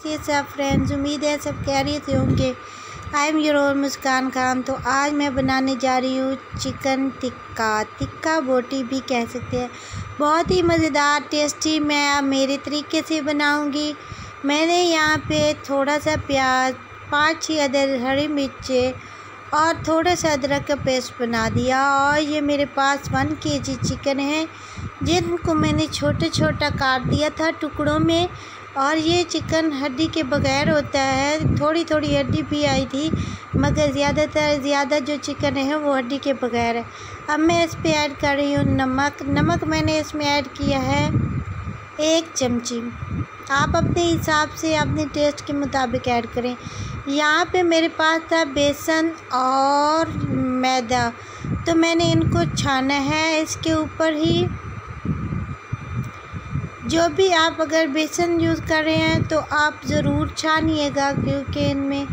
कैसे सब फ्रेंड्स, उम्मीद है सब खैरियत से होंगे। आई एम योर ओन मुस्कान खान। तो आज मैं बनाने जा रही हूँ चिकन टिक्का बोटी भी कह सकते हैं। बहुत ही मज़ेदार टेस्टी मैं मेरे तरीके से बनाऊँगी। मैंने यहाँ पे थोड़ा सा प्याज, 5-6 अदर हरी मिर्चें और थोड़ा सा अदरक का पेस्ट बना दिया। और ये मेरे पास 1 kg चिकन है जिनको मैंने छोटा छोटा काट दिया था टुकड़ों में। और ये चिकन हड्डी के बगैर होता है, थोड़ी थोड़ी हड्डी भी आई थी मगर ज़्यादा जो चिकन है वो हड्डी के बगैर है। अब मैं इस पे ऐड कर रही हूँ नमक मैंने इसमें ऐड किया है 1 चमची। आप अपने हिसाब से अपने टेस्ट के मुताबिक ऐड करें। यहाँ पे मेरे पास था बेसन और मैदा, तो मैंने इनको छाना है इसके ऊपर ही। जो भी आप अगर बेसन यूज़ कर रहे हैं तो आप ज़रूर छानिएगा, क्योंकि इनमें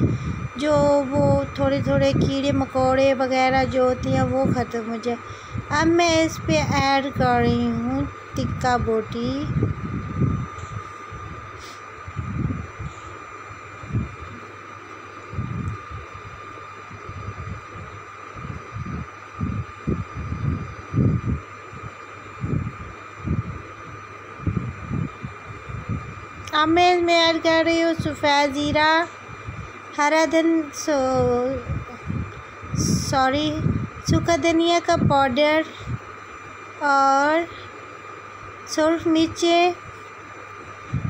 जो वो थोड़े थोड़े कीड़े मकोड़े वगैरह जो होती हैं वो ख़त्म हो जाए। अब मैं इस पे ऐड कर रही हूँ टिक्का बोटी। अब मैं इसमें ऐड कर रही हूँ सफ़ेद ज़ीरा, सूखा धनिया का पाउडर और सूर्ख मिर्चें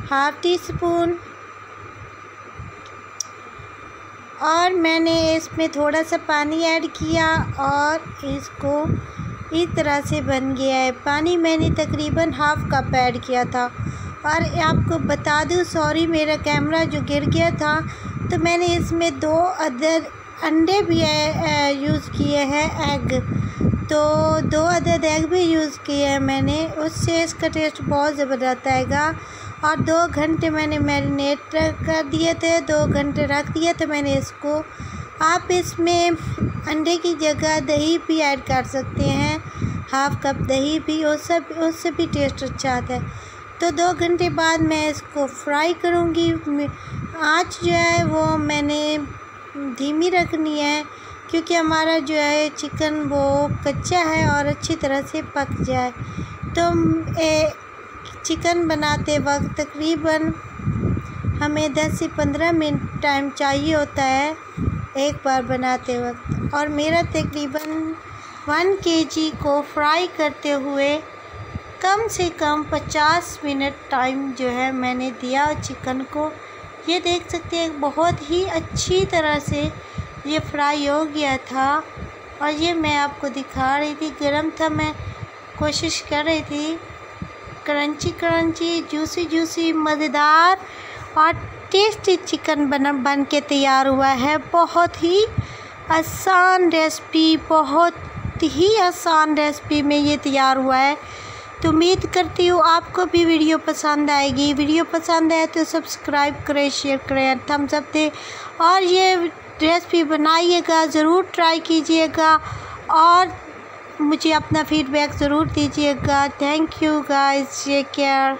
1/2 टीस्पून। और मैंने इसमें थोड़ा सा पानी ऐड किया और इसको इस तरह से बन गया है। पानी मैंने तकरीबन 1/2 कप ऐड किया था। और आपको बता दूं, सॉरी मेरा कैमरा जो गिर गया था, तो मैंने इसमें 2 अदद अंडे भी यूज़ किए हैं, एग। तो 2 अदद एग भी यूज़ किए हैं मैंने, उससे इसका टेस्ट बहुत ज़बरदस्त आएगा। और 2 घंटे मैंने मैरिनेट कर दिए थे, 2 घंटे रख दिया था मैंने इसको। आप इसमें अंडे की जगह दही भी ऐड कर सकते हैं, 1/2 कप दही भी, उससे भी टेस्ट अच्छा आता है। तो 2 घंटे बाद मैं इसको फ्राई करूँगी। आँच जो है वो मैंने धीमी रखनी है, क्योंकि हमारा जो है चिकन वो कच्चा है और अच्छी तरह से पक जाए। तो चिकन बनाते वक्त तकरीबन हमें 10 से 15 मिनट टाइम चाहिए होता है एक बार बनाते वक्त। और मेरा तकरीबन 1 kg को फ्राई करते हुए कम से कम 50 मिनट टाइम जो है मैंने दिया चिकन को। ये देख सकते हैं बहुत ही अच्छी तरह से ये फ्राई हो गया था। और ये मैं आपको दिखा रही थी, गरम था, मैं कोशिश कर रही थी। क्रंची जूसी मज़ेदार और टेस्टी चिकन बन के तैयार हुआ है। बहुत ही आसान रेसिपी में ये तैयार हुआ है। तो उम्मीद करती हूँ आपको भी वीडियो पसंद आएगी। वीडियो पसंद आए तो सब्सक्राइब करें, शेयर करें, थम्स अप दें। और ये रेसिपी बनाइएगा, ज़रूर ट्राई कीजिएगा और मुझे अपना फीडबैक ज़रूर दीजिएगा। Thank you guys, take care.